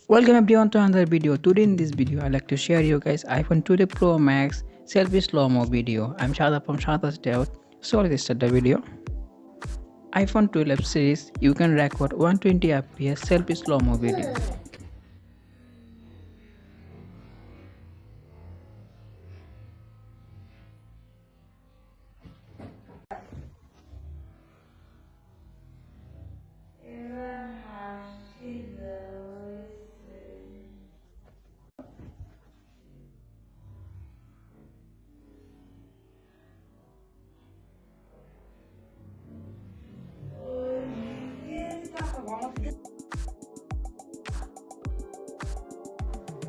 Welcome everyone to another video. Today in this video I like to share you guys iPhone 12 Pro Max selfie slow-mo video. I'm Shada from SHADAT'S Dayout. So let's start the video. iPhone 12 series you can record 120 fps selfie slow-mo video.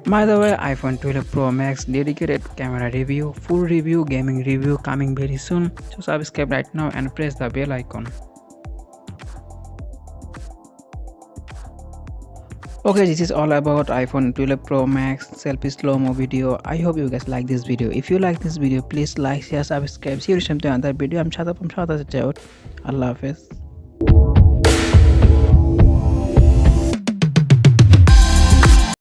By the way, iPhone 12 Pro Max dedicated camera review, full review, gaming review coming very soon. So subscribe right now and press the bell icon. Okay, this is all about iPhone 12 Pro Max selfie slow-mo video. I hope you guys like this video. If you like this video, please like, share, subscribe. See you soon to another video. I'm Chata from Chata. Allah Hafiz.